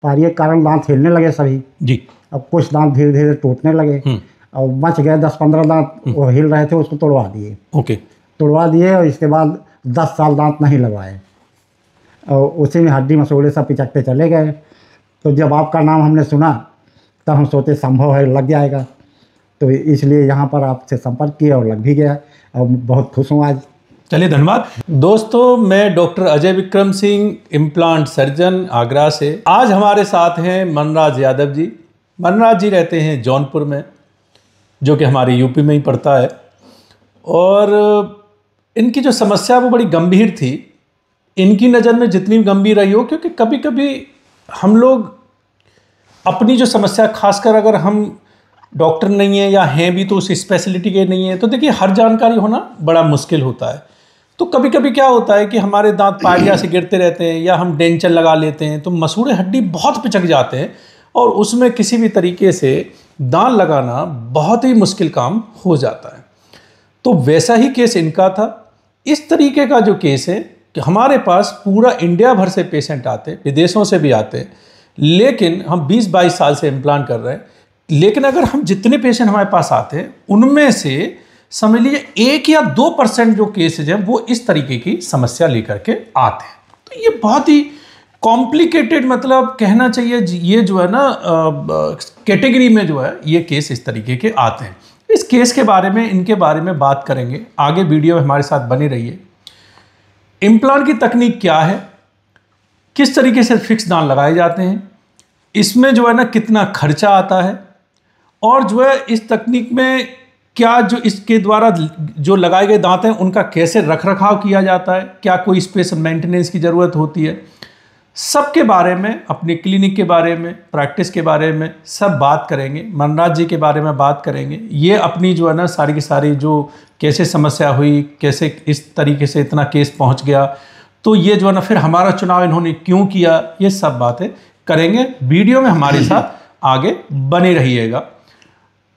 पारी के कारण दांत हिलने लगे सभी जी। अब कुछ दांत धीरे धीरे टूटने लगे और बच गए 10-15 दांत वो हिल रहे थे, उसको तोड़वा दिए। ओके। तोड़वा दिए और इसके बाद 10 साल दांत नहीं लगवाए और उसी में हड्डी मसूड़े सब पिचकते चले गए। तो जब आपका नाम हमने सुना तब हम सोचे संभव है लग जाएगा, तो इसलिए यहाँ पर आपसे संपर्क किया और लग भी गया और बहुत खुश हूँ आज। चलिए धन्यवाद। दोस्तों, मैं doctor Ajay Vikram Singh, implant surgeon Agra से। आज हमारे साथ हैं मनराज यादव जी। मनराज जी रहते हैं जौनपुर में, जो कि हमारे यूपी में ही पड़ता है, और इनकी जो समस्या वो बड़ी गंभीर थी। इनकी नज़र में जितनी गंभीर रही हो, क्योंकि कभी कभी हम लोग अपनी जो समस्या, खासकर अगर हम डॉक्टर नहीं है या हैं भी तो उस स्पेशलिटी के नहीं है, तो देखिए हर जानकारी होना बड़ा मुश्किल होता है। तो कभी कभी क्या होता है कि हमारे दांत पारिया से गिरते रहते हैं या हम डेंचर लगा लेते हैं तो मसूड़े हड्डी बहुत पिचक जाते हैं और उसमें किसी भी तरीके से दांत लगाना बहुत ही मुश्किल काम हो जाता है। तो वैसा ही केस इनका था। इस तरीके का जो केस है कि हमारे पास पूरा इंडिया भर से पेशेंट आते हैं, विदेशों से भी आते हैं, लेकिन हम 20-22 साल से इम्प्लांट कर रहे हैं। लेकिन अगर हम जितने पेशेंट हमारे पास आते हैं उनमें से समझ लीजिए 1 या 2% जो केसेज हैं वो इस तरीके की समस्या लेकर के आते हैं। तो ये बहुत ही कॉम्प्लिकेटेड, मतलब कहना चाहिए ये जो है ना कैटेगरी में जो है ये केस इस तरीके के आते हैं। इस केस के बारे में, इनके बारे में बात करेंगे आगे। वीडियो में हमारे साथ बने रहिए। इम्प्लांट की तकनीक क्या है, किस तरीके से फिक्स दांत लगाए जाते हैं, इसमें जो है ना कितना खर्चा आता है, और जो है इस तकनीक में क्या जो इसके द्वारा जो लगाए गए दांत हैं उनका कैसे रख रखाव किया जाता है, क्या कोई स्पेशल मेंटेनेंस की ज़रूरत होती है, सबके बारे में, अपने क्लिनिक के बारे में, प्रैक्टिस के बारे में सब बात करेंगे। मनराज जी के बारे में बात करेंगे। ये अपनी जो है ना सारी की सारी जो कैसे समस्या हुई, कैसे इस तरीके से इतना केस पहुंच गया, तो ये जो है ना फिर हमारा चुनाव इन्होंने क्यों किया, ये सब बातें करेंगे। वीडियो में हमारे साथ आगे बने रहिएगा।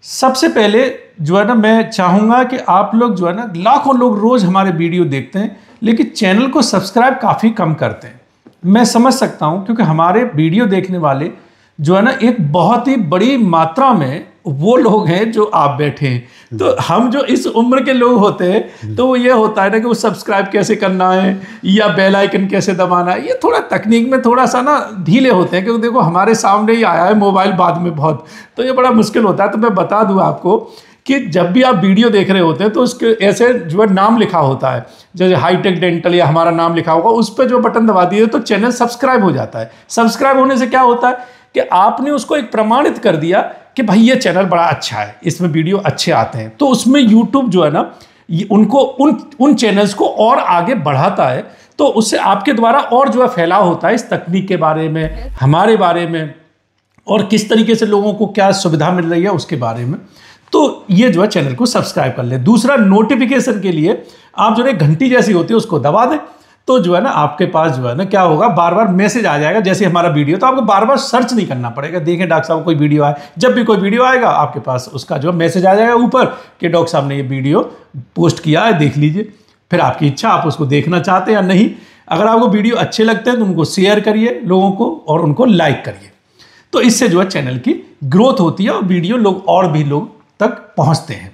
सबसे पहले जो है ना मैं चाहूँगा कि आप लोग जो है ना, लाखों लोग रोज़ हमारे वीडियो देखते हैं लेकिन चैनल को सब्सक्राइब काफ़ी कम करते हैं। मैं समझ सकता हूँ, क्योंकि हमारे वीडियो देखने वाले जो है ना एक बहुत ही बड़ी मात्रा में वो लोग हैं जो आप बैठे हैं। तो हम जो इस उम्र के लोग होते हैं तो ये होता है ना कि वो सब्सक्राइब कैसे करना है या बेल आइकन कैसे दबाना है, ये थोड़ा तकनीक में थोड़ा सा ना ढीले होते हैं, क्योंकि देखो हमारे सामने ही आया है मोबाइल बाद में बहुत, तो ये बड़ा मुश्किल होता है। तो मैं बता दूं आपको कि जब भी आप वीडियो देख रहे होते हैं तो उसके ऐसे जो है नाम लिखा होता है, जैसे हाईटेक डेंटल या हमारा नाम लिखा होगा, उस पर जो बटन दबा दिए तो चैनल सब्सक्राइब हो जाता है। सब्सक्राइब होने से क्या होता है कि आपने उसको एक प्रमाणित कर दिया कि भाई ये चैनल बड़ा अच्छा है, इसमें वीडियो अच्छे आते हैं, तो उसमें यूट्यूब जो है ना उनको उन चैनल्स को और आगे बढ़ाता है। तो उससे आपके द्वारा और जो है फैलाव होता है इस तकनीक के बारे में, हमारे बारे में, और किस तरीके से लोगों को क्या सुविधा मिल रही है उसके बारे में। तो ये जो है चैनल को सब्सक्राइब कर ले। दूसरा, नोटिफिकेशन के लिए आप जो है घंटी जैसी होती है उसको दबा दें, तो जो है ना आपके पास जो है ना क्या होगा, बार बार मैसेज आ जाएगा जैसे हमारा वीडियो, तो आपको बार बार सर्च नहीं करना पड़ेगा। देखें डॉक्टर साहब कोई वीडियो आए, जब भी कोई वीडियो आएगा आपके पास उसका जो मैसेज आ जाएगा ऊपर कि डॉक्टर साहब ने ये वीडियो पोस्ट किया है, देख लीजिए। फिर आपकी इच्छा, आप उसको देखना चाहते हैं या नहीं। अगर आपको वीडियो अच्छे लगते हैं तो उनको शेयर करिए लोगों को और उनको लाइक करिए, तो इससे जो है चैनल की ग्रोथ होती है और वीडियो लोग और भी लोग तक पहुंचते हैं।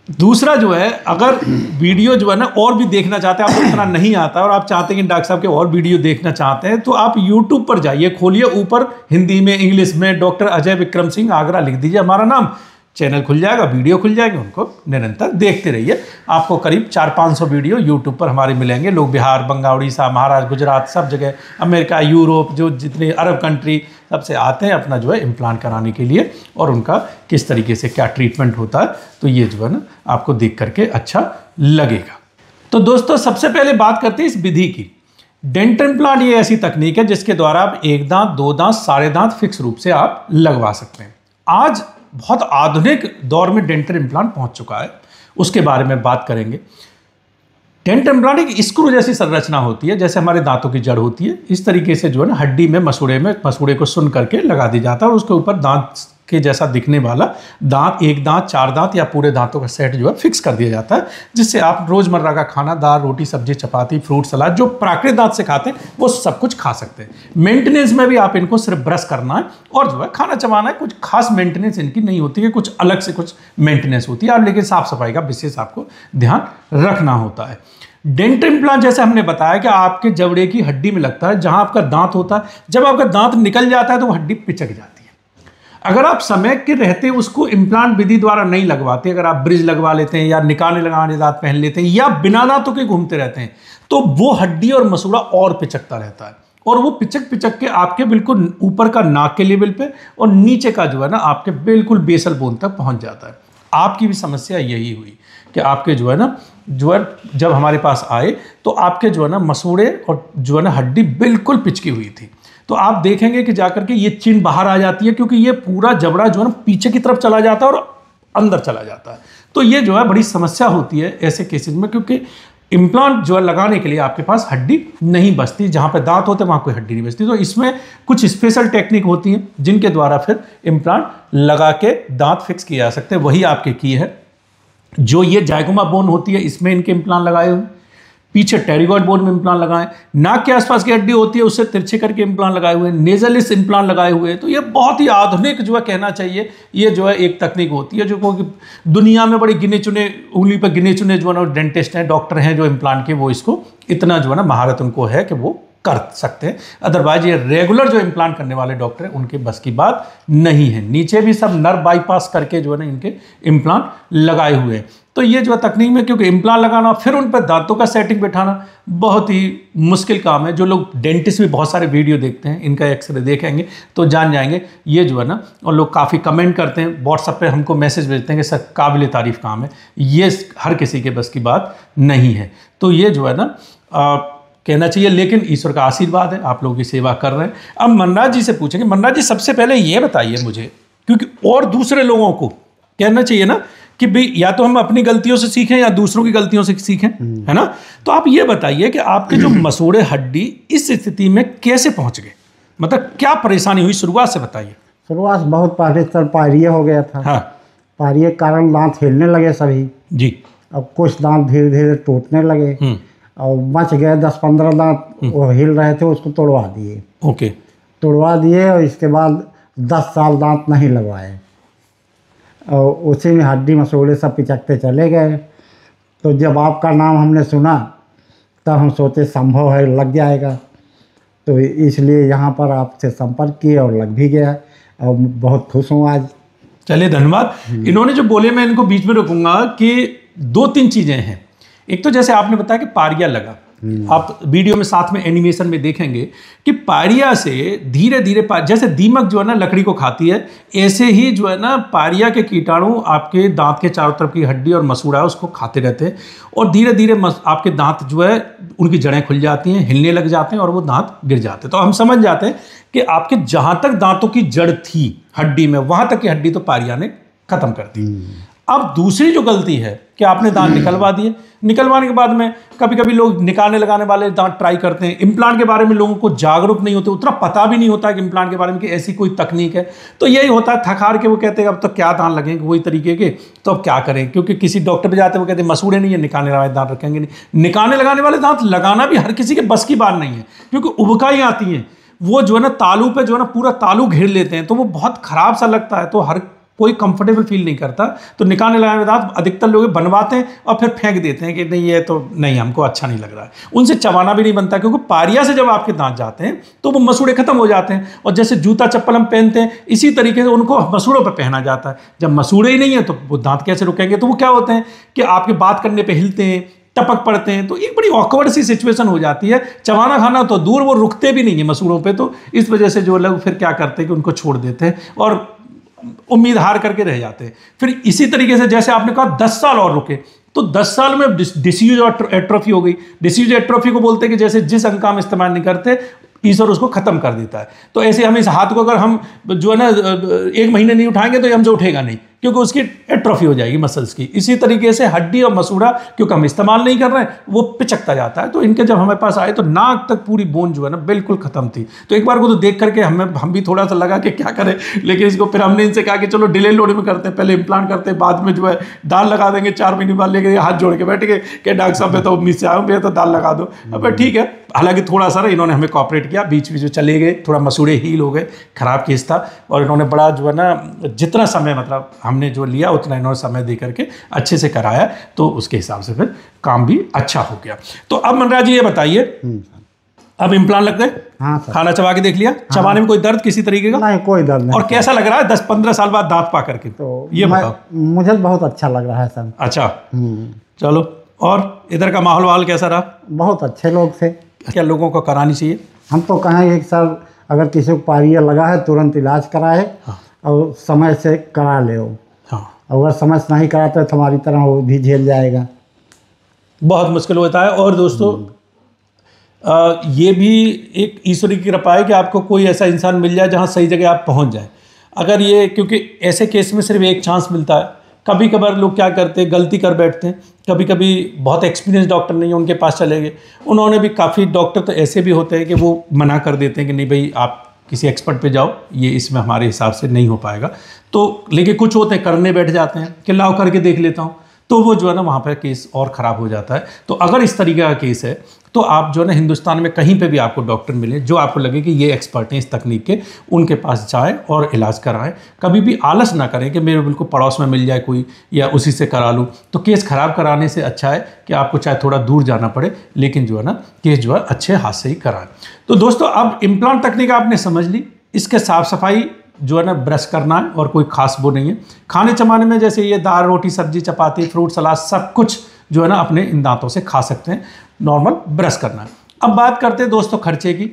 दूसरा जो है, अगर वीडियो जो है ना और भी देखना चाहते हैं, आपको इतना नहीं आता और आप चाहते हैं कि डॉक्टर साहब के और वीडियो देखना चाहते हैं, तो आप YouTube पर जाइए, खोलिए, ऊपर हिंदी में, इंग्लिश में डॉक्टर अजय विक्रम सिंह आगरा लिख दीजिए हमारा नाम, चैनल खुल जाएगा, वीडियो खुल जाएंगे, उनको निरंतर देखते रहिए। आपको करीब 400-500 वीडियो यूट्यूब पर हमारे मिलेंगे। लोग बिहार, बंगाल, उड़ीसा, महाराष्ट्र, गुजरात, सब जगह, अमेरिका, यूरोप, जो जितने अरब कंट्री, सबसे आते हैं अपना जो है इम्प्लांट कराने के लिए, और उनका किस तरीके से क्या ट्रीटमेंट होता है, तो ये जो है ना आपको देख करके अच्छा लगेगा। तो दोस्तों, सबसे पहले बात करते हैं इस विधि की। डेंटल इम्प्लांट ये ऐसी तकनीक है जिसके द्वारा आप 1 दांत, 2 दांत, सारे दांत फिक्स रूप से आप लगवा सकते हैं। आज बहुत आधुनिक दौर में डेंटल इम्प्लांट पहुंच चुका है, उसके बारे में बात करेंगे। डेंटल इम्प्लांट एक स्क्रू जैसी संरचना होती है, जैसे हमारे दांतों की जड़ होती है, इस तरीके से जो है ना हड्डी में मसूड़े को सुन करके लगा दी जाता है और उसके ऊपर दांत के जैसा दिखने वाला दांत, एक दांत, चार दांत या पूरे दांतों का सेट जो है फिक्स कर दिया जाता है, जिससे आप रोजमर्रा का खाना, दाल, रोटी, सब्जी, चपाती, फ्रूट, सलाद जो प्राकृतिक दांत से खाते हैं वो सब कुछ खा सकते हैं। मेंटेनेंस में भी आप इनको सिर्फ ब्रश करना है और जो है खाना चबाना है। कुछ खास मेंटेनेंस इनकी नहीं होती है, कुछ अलग से कुछ मेंटेनेंस होती है। आप लेकिन साफ सफाई का विशेष आपको ध्यान रखना होता है। डेंटल इम्प्लांट जैसे हमने बताया कि आपके जबड़े की हड्डी में लगता है, जहां आपका दांत होता है। जब आपका दांत निकल जाता है तो वो हड्डी पिचक जाती है। अगर आप समय के रहते उसको इम्प्लांट विधि द्वारा नहीं लगवाते, अगर आप ब्रिज लगवा लेते हैं या निकालने लगाने दांत पहन लेते हैं या बिना दांतों के घूमते रहते हैं, तो वो हड्डी और मसूड़ा और पिचकता रहता है और वो पिचक पिचक के आपके बिल्कुल ऊपर का नाक के लेवल पे और नीचे का जो है ना आपके बिल्कुल बेसल बोन तक पहुंच जाता है। आपकी भी समस्या यही हुई कि आपके जो है ना जब हमारे पास आए तो आपके जो है ना मसूड़े और जो है ना हड्डी बिल्कुल पिचकी हुई थी। तो आप देखेंगे कि जाकर के ये चिन्ह बाहर आ जाती है, क्योंकि ये पूरा जबड़ा जो है ना पीछे की तरफ चला जाता है और अंदर चला जाता है। तो ये जो है बड़ी समस्या होती है ऐसे केसेस में, क्योंकि इम्प्लांट जो है लगाने के लिए आपके पास हड्डी नहीं बचती। जहाँ पे दांत होते वहाँ कोई हड्डी नहीं बचती। तो इसमें कुछ स्पेशल टेक्निक होती हैं जिनके द्वारा फिर इम्प्लांट लगा के दांत फिक्स किए जा सकते हैं। वही आपके की है। जो ये जाइगोमा बोन होती है इसमें इनके इम्प्लांट लगाए हुए, पीछे टेरिगॉइड बोन में इम्प्लांट लगाए, नाक के आसपास की हड्डी होती है उससे तिरछे करके इम्प्लांट लगाए हुए, नेजलिस इम्प्लांट लगाए हुए। तो ये बहुत ही आधुनिक जो है कहना चाहिए, ये जो है एक तकनीक होती है जो कि दुनिया में बड़े गिने चुने, उंगली पर गिने चुने जो है ना डेंटिस्ट हैं, डॉक्टर हैं जो इम्प्लांट के, वो इसको इतना जो है ना महारत उनको है कि वो कर सकते हैं। अदरवाइज ये रेगुलर जो इम्प्लांट करने वाले डॉक्टर हैं उनके बस की बात नहीं है। नीचे भी सब नर्व बाईपास करके जो है ना इनके इम्प्लांट लगाए हुए हैं। तो ये जो तकनीक में, क्योंकि इम्प्लांट लगाना फिर उन पर दांतों का सेटिंग बैठाना बहुत ही मुश्किल काम है। जो लोग डेंटिस्ट भी बहुत सारे वीडियो देखते हैं, इनका एक्सरे देखेंगे तो जान जाएंगे ये जो है ना, और लोग काफ़ी कमेंट करते हैं, व्हाट्सएप पे हमको मैसेज भेजते हैं कि सर काबिल तारीफ काम है। ये हर किसी के बस की बात नहीं है। तो ये जो है ना कहना चाहिए, लेकिन ईश्वर का आशीर्वाद है, आप लोगों की सेवा कर रहे हैं। अब मनराज जी से पूछेंगे। मनराज जी सबसे पहले ये बताइए मुझे, क्योंकि और दूसरे लोगों को कहना चाहिए ना कि भाई या तो हम अपनी गलतियों से सीखें या दूसरों की गलतियों से सीखें, है ना। तो आप ये बताइए कि आपके जो मसूड़े हड्डी इस स्थिति में कैसे पहुंच गए, मतलब क्या परेशानी हुई, शुरुआत से बताइए। शुरुआत बहुत पहले सर पायरिया हो गया था। हाँ, पायरिया के कारण दांत हिलने लगे सभी जी। अब कुछ दांत धीरे धीरे टूटने लगे और बच गए 10-15 दांत वो हिल रहे थे, उसको तोड़वा दिए। ओके, तोड़वा दिए और इसके बाद 10 साल दांत नहीं लगवाए और उसी में हड्डी मसूड़े सब पिचकते चले गए। तो जब आपका नाम हमने सुना तब हम सोचे संभव है लग जाएगा, तो इसलिए यहाँ पर आपसे संपर्क किए और लग भी गया और बहुत खुश हूँ आज। चलिए धन्यवाद। इन्होंने जो बोले मैं इनको बीच में रोकूंगा कि 2-3 चीज़ें हैं। एक तो जैसे आपने बताया कि पायरिया लगा, आप वीडियो में साथ में एनिमेशन में देखेंगे कि पायरिया से धीरे धीरे जैसे दीमक जो है ना लकड़ी को खाती है, ऐसे ही जो है ना पायरिया के कीटाणु आपके दांत के चारों तरफ की हड्डी और मसूड़ा है उसको खाते रहते हैं और धीरे धीरे आपके दांत जो है उनकी जड़ें खुल जाती हैं, हिलने लग जाते हैं और वो दांत गिर जाते हैं। तो हम समझ जाते हैं कि आपके जहाँ तक दांतों की जड़ थी हड्डी में, वहाँ तक की हड्डी तो पायरिया ने खत्म कर दी। अब दूसरी जो गलती है कि आपने दांत निकलवा दिए, निकलवाने के बाद में कभी कभी लोग निकालने लगाने वाले दांत ट्राई करते हैं। इम्प्लांट के बारे में लोगों को जागरूक नहीं होते, उतना पता भी नहीं होता कि इम्प्लांट के बारे में कि ऐसी कोई तकनीक है। तो यही होता है, थकार के वो कहते हैं अब तो क्या दांत लगेंगे वही तरीके के, तो अब क्या करें, क्योंकि किसी डॉक्टर पे जाते हैं वो कहते हैं मसूड़े नहीं है, निकालने वाले दांत रखेंगे नहीं। निकालने लगाने वाले दांत लगाना भी हर किसी के बस की बात नहीं है, क्योंकि उबकाई आती हैं, वो जो है ना तालू पे जो है ना पूरा तालू घेर लेते हैं, तो वो बहुत खराब सा लगता है, तो हर कोई कंफर्टेबल फील नहीं करता। तो निकालने लगाने दांत अधिकतर लोग बनवाते हैं और फिर फेंक देते हैं कि नहीं ये तो नहीं, हमको अच्छा नहीं लग रहा है। उनसे चबाना भी नहीं बनता, क्योंकि पायरिया से जब आपके दांत जाते हैं तो वो मसूड़े खत्म हो जाते हैं। और जैसे जूता चप्पल हम पहनते हैं इसी तरीके से उनको मसूड़ों पर पहना जाता है। जब मसूड़े ही नहीं है तो वो दांत कैसे रुकेंगे। तो वो क्या होते हैं कि आपके बात करने पर हिलते हैं, टपक पड़ते हैं, तो एक बड़ी ऑकवर्ड सी सिचुएशन हो जाती है। चबाना खाना तो दूर, वो रुकते भी नहीं है मसूड़ों पे। तो इस वजह से जो लोग फिर क्या करते हैं कि उनको छोड़ देते हैं और उम्मीद हार करके रह जाते हैं। फिर इसी तरीके से जैसे आपने कहा 10 साल और रुके, तो 10 साल में डिस्यूज एट्रोफी हो गई। डिस्यूज एट्रोफी को बोलते हैं कि जैसे जिस अंग का हम इस्तेमाल नहीं करते ईश्वर उसको खत्म कर देता है। तो ऐसे हम इस हाथ को अगर हम जो है ना 1 महीने नहीं उठाएंगे तो ये हमसे उठेगा नहीं, क्योंकि उसकी एट्रोफी हो जाएगी मसल्स की। इसी तरीके से हड्डी और मसूड़ा क्योंकि हम इस्तेमाल नहीं कर रहे हैं वो पिचकता जाता है। तो इनके जब हमारे पास आए तो नाक तक पूरी बोन जो है ना बिल्कुल खत्म थी। तो एक बार को तो देख करके हम भी थोड़ा सा लगा कि क्या करें, लेकिन इसको फिर हमने इनसे कहा कि चलो डिले लोड में करते हैं, पहले इम्प्लांट करते हैं, बाद में जो है दाल लगा देंगे। 4 महीने बाद लेके हाथ जोड़ के बैठ गए कि डॉक्टर साहब मैं तो उम्मीद से आया हूँ, तो दाल लगा दो। अब ठीक है, हालांकि थोड़ा सा इन्होंने हमें कॉपरेट किया, बीच बीच में चले गए, थोड़ा मसूड़े हील हो गए, खराब केस था। और इन्होंने बड़ा जो है ना जितना समय मतलब हमने जो लिया उतना इन्होंने समय दे करके अच्छे से कराया, तो उसके हिसाब से फिर काम भी अच्छा हो गया। तो अब मनराज जी ये बताइए, अब इम्प्लांट लग गए, हाँ सर। खाना चबा के देख लिया, चबाने में कोई दर्द किसी तरीके का? नहीं, कोई दर्द नहीं। और कैसा लग रहा है 10-15 साल बाद दांत पा करके? तो ये बताओ। मुझे बहुत अच्छा लग रहा है सर। अच्छा, चलो। और इधर का माहौल वाल कैसा रहा? बहुत अच्छे लोग थे। क्या लोगों को करानी चाहिए? हम तो कहेंगे कि सर अगर किसी को पायरिया लगा है तुरंत इलाज कराए, हाँ। और समय से करा ले वो। हाँ, अगर समय से नहीं कराते तो हमारी तरह वो भी झेल जाएगा। बहुत मुश्किल होता है। और दोस्तों ये भी एक ईश्वर की कृपा है कि आपको कोई ऐसा इंसान मिल जाए जहाँ सही जगह आप पहुँच जाए। अगर ये, क्योंकि ऐसे केस में सिर्फ एक चांस मिलता है। कभी कभार लोग क्या करते हैं, गलती कर बैठते हैं। कभी कभी बहुत एक्सपीरियंस डॉक्टर नहीं है, उनके पास चले गए। उन्होंने भी, काफ़ी डॉक्टर तो ऐसे भी होते हैं कि वो मना कर देते हैं कि नहीं भाई आप किसी एक्सपर्ट पे जाओ, ये इसमें हमारे हिसाब से नहीं हो पाएगा। तो लेकिन कुछ होते हैं करने बैठ जाते हैं कि लाओ करके देख लेता हूँ, तो वो जो है ना वहाँ पर केस और ख़राब हो जाता है। तो अगर इस तरीके का केस है तो आप जो है ना हिंदुस्तान में कहीं पे भी आपको डॉक्टर मिले जो आपको लगे कि ये एक्सपर्ट हैं इस तकनीक के, उनके पास जाएं और इलाज कराएं। कभी भी आलस ना करें कि मेरे बिल्कुल पड़ोस में मिल जाए कोई या उसी से करा लूँ। तो केस ख़राब कराने से अच्छा है कि आपको चाहे थोड़ा दूर जाना पड़े, लेकिन जो है ना केस जो है अच्छे हाथ से ही कराएं। तो दोस्तों अब इम्प्लांट तकनीक आपने समझ ली। इसके साफ़ सफाई जो है ना ब्रश करना है और कोई खास वो नहीं है। खाने चबाने में जैसे ये दाल रोटी सब्जी चपाती फ्रूट सलाद सब कुछ जो है ना अपने इन दांतों से खा सकते हैं, नॉर्मल ब्रश करना है। अब बात करते हैं दोस्तों खर्चे की।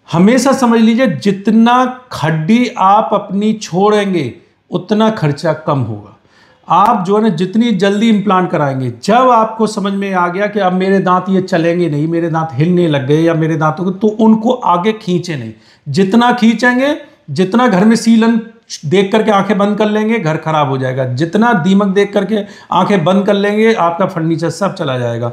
हमेशा समझ लीजिए जितना हड्डी आप अपनी छोड़ेंगे उतना खर्चा कम होगा। आप जो है ना जितनी जल्दी इम्प्लांट कराएंगे, जब आपको समझ में आ गया कि अब मेरे दांत ये चलेंगे नहीं, मेरे दांत हिलने लग गए या मेरे दांतों को, तो उनको आगे खींचे नहीं। जितना खींचेंगे, जितना घर में सीलन देख करके आंखें बंद कर लेंगे, घर खराब हो जाएगा। जितना दीमक देख करके आंखें बंद कर लेंगे, आपका फर्नीचर सब चला जाएगा।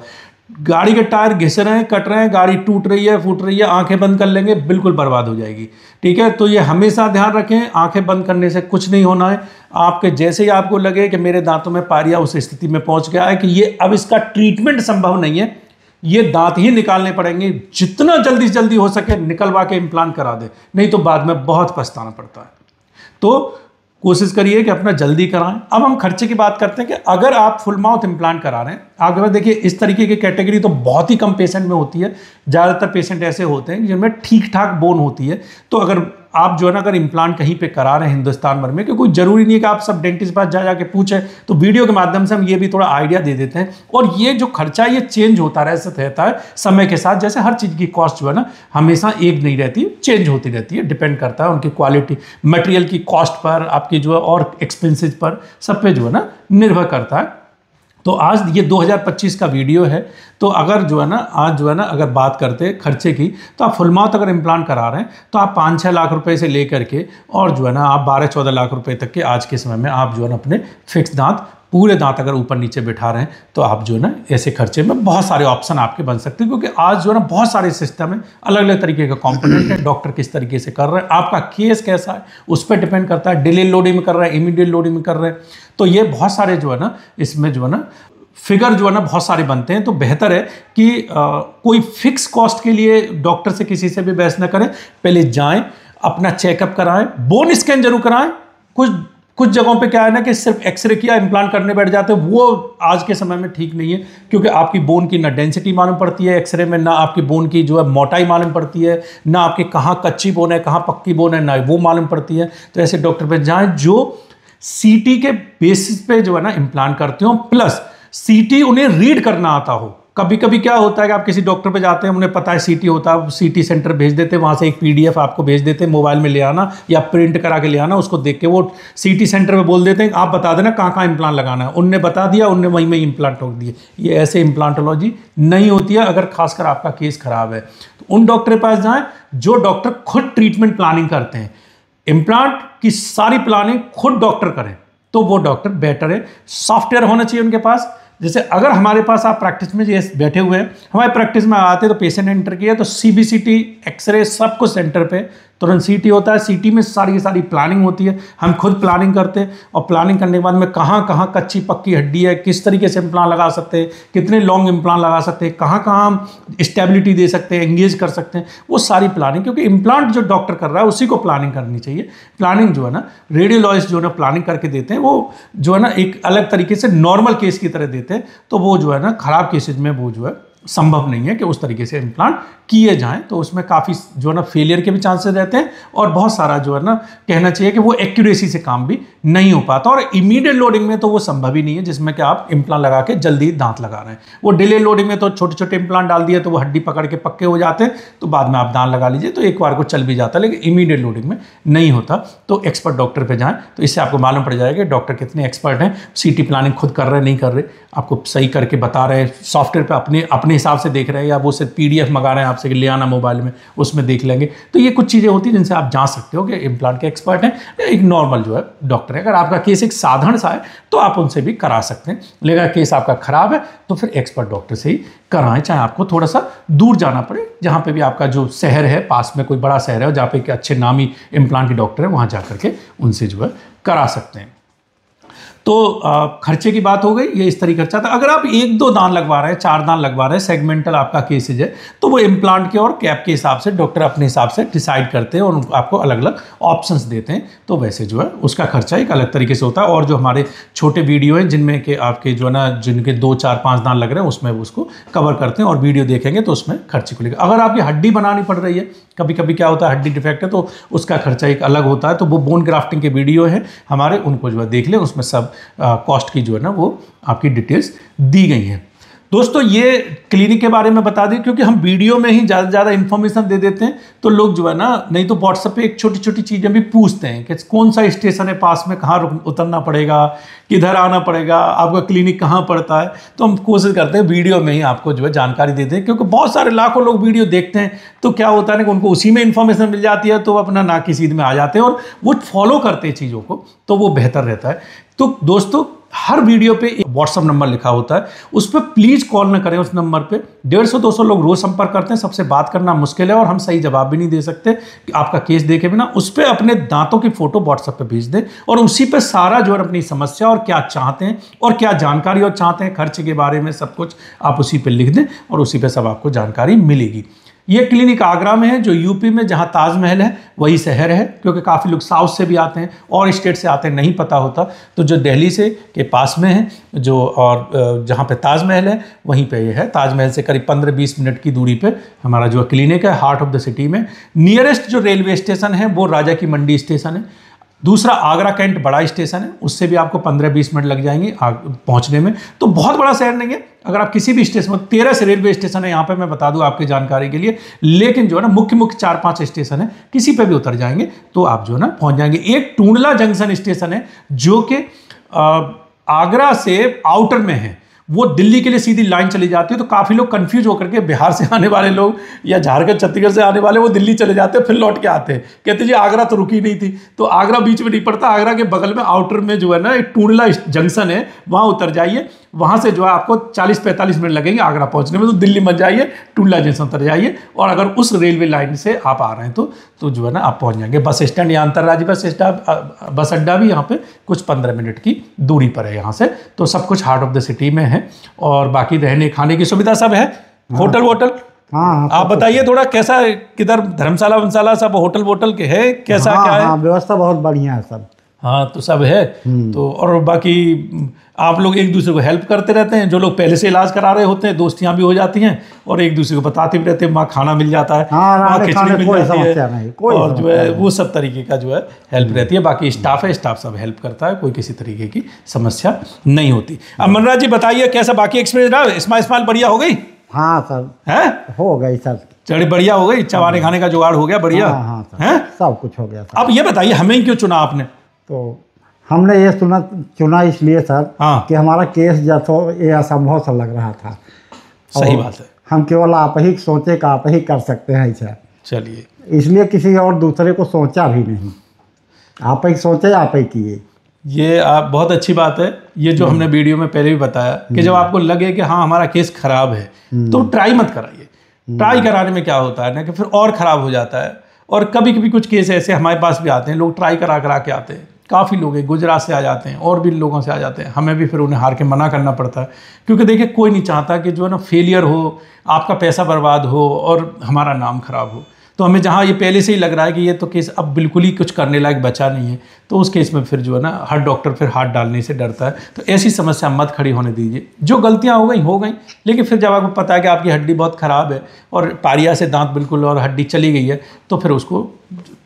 गाड़ी के टायर घिस रहे हैं, कट रहे हैं, गाड़ी टूट रही है, फूट रही है, आंखें बंद कर लेंगे, बिल्कुल बर्बाद हो जाएगी। ठीक है, तो ये हमेशा ध्यान रखें, आंखें बंद करने से कुछ नहीं होना है। आपके जैसे ही आपको लगे कि मेरे दांतों में पारिया उस स्थिति में पहुंच गया है कि ये अब इसका ट्रीटमेंट संभव नहीं है, ये दांत ही निकालने पड़ेंगे, जितना जल्दी से जल्दी हो सके निकलवा के इम्प्लांट करा दे, नहीं तो बाद में बहुत पछताना पड़ता है। तो कोशिश करिए कि अपना जल्दी कराएं। अब हम खर्चे की बात करते हैं कि अगर आप फुल माउथ इम्प्लांट करा रहे हैं, अगर देखिए इस तरीके की कैटेगरी तो बहुत ही कम पेशेंट में होती है। ज़्यादातर पेशेंट ऐसे होते हैं जिनमें ठीक ठाक बोन होती है। तो अगर आप जो है ना अगर इम्प्लांट कहीं पे करा रहे हैं हिंदुस्तान भर में, क्योंकि कोई जरूरी नहीं है कि आप सब डेंटिस्ट पास जा जाके पूछें, तो वीडियो के माध्यम से हम ये भी थोड़ा आइडिया दे देते हैं। और ये जो खर्चा है ये चेंज होता रहता है समय के साथ। जैसे हर चीज़ की कॉस्ट जो है ना हमेशा एक नहीं रहती, चेंज होती रहती है, डिपेंड करता है उनकी क्वालिटी, मटेरियल की कॉस्ट पर, आपकी जो है और एक्सपेंसेस पर, सब पे जो है ना निर्भर करता है। तो आज ये 2025 का वीडियो है। तो अगर जो है ना आज जो है ना अगर बात करते हैं खर्चे की, तो आप फुल माउथ अगर इम्प्लांट करा रहे हैं तो आप 5-6 लाख रुपए से लेकर के और जो है ना आप 12-14 लाख रुपए तक के आज के समय में आप जो है ना अपने फिक्स दांत, पूरे दांत अगर ऊपर नीचे बिठा रहे हैं, तो आप जो है ना ऐसे खर्चे में बहुत सारे ऑप्शन आपके बन सकते हैं। क्योंकि आज जो है ना बहुत सारे सिस्टम है, अलग अलग तरीके का कॉम्पोनेंट है, डॉक्टर किस तरीके से कर रहे हैं, आपका केस कैसा है उस पर डिपेंड करता है। डिले लोडिंग में कर रहे हैं, इमीडिएट लोडिंग में कर रहे हैं, तो ये बहुत सारे जो है ना इसमें जो है ना फिगर जो है ना बहुत सारे बनते हैं। तो बेहतर है कि कोई फिक्स कॉस्ट के लिए डॉक्टर से किसी से भी बहस न करें, पहले जाएं अपना चेकअप कराएं, बोन स्कैन जरूर कराएं। कुछ जगहों पे क्या है ना कि सिर्फ एक्सरे किया इम्प्लांट करने बैठ जाते हैं, वो आज के समय में ठीक नहीं है। क्योंकि आपकी बोन की ना डेंसिटी मालूम पड़ती है एक्सरे में, ना आपकी बोन की जो है मोटाई मालूम पड़ती है, ना आपकी कहाँ कच्ची बोन है कहाँ पक्की बोन है, ना वो मालूम पड़ती है। तो ऐसे डॉक्टर पे जाएं जो सीटी के बेसिस पे जो है ना इम्प्लांट करते हो, प्लस सीटी उन्हें रीड करना आता हो। कभी कभी क्या होता है कि आप किसी डॉक्टर पे जाते हैं, उन्हें पता है सीटी होता है, सीटी सेंटर भेज देते हैं, वहाँ से एक पीडीएफ आपको भेज देते हैं, मोबाइल में ले आना या प्रिंट करा के ले आना, उसको देख के वो सीटी सेंटर में बोल देते हैं आप बता देना कहाँ कहाँ इम्प्लांट लगाना है। उनने बता दिया, उनने वहीं में इम्प्लांट रोक दिए। ये ऐसे इम्प्लांटोलॉजी नहीं होती है अगर खासकर आपका केस खराब है। तो उन डॉक्टर के पास जाएँ जो डॉक्टर खुद ट्रीटमेंट प्लानिंग करते हैं, इम्प्लांट की सारी प्लानिंग खुद डॉक्टर करें, तो वो डॉक्टर बेटर है। सॉफ्टवेयर होना चाहिए उनके पास। जैसे अगर हमारे पास आप प्रैक्टिस में ये बैठे हुए हैं, हमारे प्रैक्टिस में आते तो पेशेंट एंटर किया तो CBCT, एक्सरे सब कुछ सेंटर पे, तुरंत CT होता है। CT में सारी की सारी प्लानिंग होती है, हम खुद प्लानिंग करते हैं और प्लानिंग करने के बाद में कहाँ कहाँ कच्ची पक्की हड्डी है, किस तरीके से इम्प्लांट लगा सकते हैं, कितने लॉन्ग इम्प्लांट लगा सकते हैं, कहाँ कहाँ हम स्टेबिलिटी दे सकते हैं, एंगेज कर सकते हैं, वो सारी प्लानिंग। क्योंकि इम्प्लांट जो डॉक्टर कर रहा है उसी को प्लानिंग करनी चाहिए। प्लानिंग जो है ना रेडियोलॉजिस्ट जो है ना प्लानिंग करके देते हैं, वो जो है ना एक अलग तरीके से नॉर्मल केस की तरह देते हैं। तो वो जो है ना खराब केसेज में वो जो है संभव नहीं है कि उस तरीके से इम्प्लांट किए जाएं। तो उसमें काफ़ी जो है ना फेलियर के भी चांसेस रहते हैं और बहुत सारा जो है ना कहना चाहिए कि वो एक्यूरेसी से काम भी नहीं हो पाता। और इमीडिएट लोडिंग में तो वो संभव ही नहीं है जिसमें कि आप इम्प्लांट लगा के जल्दी दांत लगा रहे हैं। वो डिले लोडिंग में तो छोटे छोटे इम्प्लांट डाल दिए तो वो हड्डी पकड़ के पक्के हो जाते हैं, तो बाद में आप दांत लगा लीजिए तो एक बार को चल भी जाता है, लेकिन इमीडिएट लोडिंग में नहीं होता। तो एक्सपर्ट डॉक्टर पे जाएं तो इससे आपको मालूम पड़ जाएगा कि डॉक्टर कितने एक्सपर्ट हैं, CT प्लानिंग खुद कर रहे हैं नहीं कर रहे, आपको सही करके बता रहे हैं, सॉफ्टवेयर पे अपने हिसाब से देख रहे हैं, या वो सिर्फ PDF मंगा रहे हैं आपसे कि ले आना मोबाइल में, उसमें देख लेंगे। तो ये कुछ चीज़ें होती हैं जिनसे आप जान सकते हो कि इम्प्लांट के एक्सपर्ट हैं, एक नॉर्मल जो है डॉक्टर है। अगर आपका केस एक साधारण सा है तो आप उनसे भी करा सकते हैं, लेकिन अगर केस आपका खराब है तो फिर एक्सपर्ट डॉक्टर से ही कराएं, चाहे आपको थोड़ा सा दूर जाना पड़े। जहाँ पे भी आपका जो शहर है, पास में कोई बड़ा शहर है जहाँ पे अच्छे नामी इम्प्लांट के डॉक्टर है, वहाँ जा करके उनसे जो है करा सकते हैं। तो खर्चे की बात हो गई, ये इस तरीके खर्चा था। अगर आप 1-2 दांत लगवा रहे हैं, 4 दांत लगवा रहे हैं, सेगमेंटल आपका केसेज है, तो वो इम्प्लांट के और कैप के हिसाब से डॉक्टर अपने हिसाब से डिसाइड करते हैं और आपको अलग अलग ऑप्शंस देते हैं। तो वैसे जो है उसका खर्चा एक अलग तरीके से होता है। और जो हमारे छोटे वीडियो हैं जिनमें कि आपके जो है ना जिनके 2, 4, 5 दांत लग रहे हैं उसमें उसको कवर करते हैं और वीडियो देखेंगे तो उसमें खर्चे को लेकर। अगर आपकी हड्डी बनानी पड़ रही है, कभी कभी क्या होता है हड्डी डिफेक्ट है तो उसका खर्चा एक अलग होता है। तो वो बोन ग्राफ्टिंग के वीडियो है हमारे, उनको जो है देख लें, उसमें सब कॉस्ट की जो है ना वो आपकी डिटेल्स दी गई हैं। दोस्तों ये क्लिनिक के बारे में बता दें क्योंकि हम वीडियो में ही ज़्यादा से ज़्यादा इन्फॉर्मेशन दे देते हैं, तो लोग जो है ना नहीं तो व्हाट्सएप पे एक छोटी छोटी चीज़ें भी पूछते हैं कि कौन सा स्टेशन है पास में, कहाँ उतरना पड़ेगा, किधर आना पड़ेगा, आपका क्लिनिक कहाँ पड़ता है। तो हम कोशिश करते हैं वीडियो में ही आपको जो है जानकारी देते हैं, क्योंकि बहुत सारे लाखों लोग वीडियो देखते हैं तो क्या होता है ना कि उनको उसी में इन्फॉर्मेशन मिल जाती है, तो वो अपना ना की सीध में आ जाते हैं और वो फॉलो करते हैं चीज़ों को, तो वो बेहतर रहता है। तो दोस्तों हर वीडियो पे एक व्हाट्सअप नंबर लिखा होता है, उस पर प्लीज़ कॉल ना करें। उस नंबर पे 150-200 लोग रोज संपर्क करते हैं, सबसे बात करना मुश्किल है और हम सही जवाब भी नहीं दे सकते कि आपका केस देखे बिना। उस पर अपने दांतों की फोटो व्हाट्सएप पे भेज दें और उसी पे सारा जो है अपनी समस्या और क्या चाहते हैं और क्या जानकारी और चाहते हैं, खर्च के बारे में सब कुछ आप उसी पे लिख दें और उसी पे सब आपको जानकारी मिलेगी। ये क्लिनिक आगरा में है, जो यूपी में जहाँ ताजमहल है वही शहर है, क्योंकि काफ़ी लोग साउथ से भी आते हैं और स्टेट से आते हैं, नहीं पता होता। तो जो दिल्ली से के पास में है जो, और जहाँ पे ताजमहल है वहीं पे ये है। ताजमहल से करीब 15-20 मिनट की दूरी पे हमारा जो क्लिनिक है, हार्ट ऑफ द सिटी में। नियरेस्ट जो रेलवे स्टेशन है वो राजा की मंडी स्टेशन है। दूसरा आगरा कैंट बड़ा स्टेशन है, उससे भी आपको 15-20 मिनट लग जाएंगे पहुंचने में। तो बहुत बड़ा शहर नहीं है। अगर आप किसी भी स्टेशन में, 13 से रेलवे स्टेशन है यहाँ पे, मैं बता दूं आपकी जानकारी के लिए, लेकिन जो है ना मुख्य 4-5 स्टेशन है, किसी पे भी उतर जाएंगे तो आप जो है ना पहुंच जाएंगे। एक टूंडला जंक्शन स्टेशन है जो कि आगरा से आउटर में है, वो दिल्ली के लिए सीधी लाइन चली जाती है। तो काफ़ी लोग कंफ्यूज होकर के, बिहार से आने वाले लोग या झारखंड छत्तीसगढ़ से आने वाले, वो दिल्ली चले जाते हैं फिर लौट के आते हैं, कहते जी आगरा तो रुकी नहीं थी। तो आगरा बीच में नहीं पड़ता, आगरा के बगल में आउटर में जो है ना एक टूंडला जंक्शन है, वहाँ उतर जाइए। वहाँ से जो है आपको 40-45 मिनट लगेंगे आगरा पहुँचने में। तो दिल्ली मत जाइए, टूंडला जंक्शन उतर जाइए और अगर उस रेलवे लाइन से आप आ रहे हैं तो जो है ना आप पहुँच जाएंगे। बस स्टैंड या अंतर्राज्यीय बस अड्डा भी यहाँ पे कुछ 15 मिनट की दूरी पर है यहाँ से। तो सब कुछ हार्ट ऑफ द सिटी में है और बाकी रहने खाने की सुविधा सब है। होटल वोटल हाँ, आप बताइए थोड़ा, कैसा किधर धर्मशाला वंशाला सब होटल वोटल के है, कैसा हाँ, क्या है? हाँ, व्यवस्था बहुत बढ़िया है सब। हाँ तो सब है। तो और बाकी आप लोग एक दूसरे को हेल्प करते रहते हैं, जो लोग पहले से इलाज करा रहे होते हैं, दोस्तियाँ भी हो जाती हैं और एक दूसरे को बताते भी रहते हैं। वहाँ खाना मिल जाता है, हाँ, वहाँ खिचड़ी मिल कोई जाती समस्या है नहीं, कोई और जो समस्या है नहीं। वो सब तरीके का जो है हेल्प रहती है। बाकी स्टाफ है, स्टाफ सब हेल्प करता है, कोई किसी तरीके की समस्या नहीं होती। अब मनराज जी बताइए कैसा बाकी एक्सपीरियंस रहा? स्माइल बढ़िया हो गई? हाँ सर, है हो गई सर, चढ़ी बढ़िया हो गई, चवाने खाने का जुगाड़ हो गया बढ़िया? हाँ सर, है सब कुछ हो गया सर। अब ये बताइए हमें क्यों चुना आपने? तो हमने ये चुना इसलिए सर हाँ। कि हमारा केस ये असंभव सा लग रहा था। सही बात है। हम केवल आप ही सोचे कि आप ही कर सकते हैं ऐसा, चलिए, इसलिए किसी और दूसरे को सोचा भी नहीं, आप ही सोचे आप ही किए। ये आप बहुत अच्छी बात है। ये जो हमने वीडियो में पहले भी बताया कि जब आपको लगे कि हाँ हमारा केस खराब है तो ट्राई मत कराइए। ट्राई कराने में क्या होता है ना कि फिर और ख़राब हो जाता है। और कभी कभी कुछ केस ऐसे हमारे पास भी आते हैं, लोग ट्राई करा करा के आते हैं। काफ़ी लोग हैं, गुजरात से आ जाते हैं और भी लोगों से आ जाते हैं, हमें भी फिर उन्हें हार के मना करना पड़ता है। क्योंकि देखिए कोई नहीं चाहता कि जो है ना फेलियर हो, आपका पैसा बर्बाद हो और हमारा नाम खराब हो। तो हमें जहाँ ये पहले से ही लग रहा है कि ये तो केस अब बिल्कुल ही कुछ करने लायक बचा नहीं है, तो उस केस में फिर जो है ना हर डॉक्टर फिर हाथ डालने से डरता है। तो ऐसी समस्या मत खड़ी होने दीजिए। जो गलतियाँ हो गई, लेकिन फिर जब आपको पता है कि आपकी हड्डी बहुत ख़राब है और पारिया से दांत बिल्कुल और हड्डी चली गई है, तो फिर उसको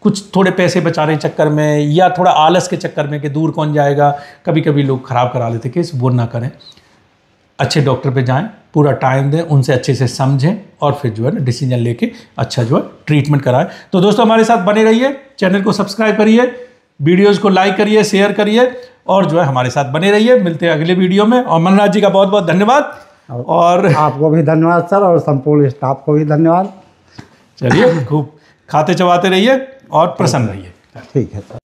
कुछ थोड़े पैसे बचाने के चक्कर में या थोड़ा आलस के चक्कर में कि दूर कौन जाएगा, कभी कभी लोग ख़राब करा लेते केस, वो ना करें। अच्छे डॉक्टर पे जाएं, पूरा टाइम दें, उनसे अच्छे से समझें और फिर जो है ना डिसीजन लेके अच्छा जो है ट्रीटमेंट कराएं। तो दोस्तों हमारे साथ बने रहिए, चैनल को सब्सक्राइब करिए, वीडियोस को लाइक करिए, शेयर करिए और जो है हमारे साथ बने रहिए। मिलते हैं अगले वीडियो में। और मनराज जी का बहुत बहुत धन्यवाद और आपको भी धन्यवाद सर, और संपूर्ण स्टाफ को भी धन्यवाद। चलिए खूब खाते चबाते रहिए और प्रसन्न रहिए। ठीक है सर।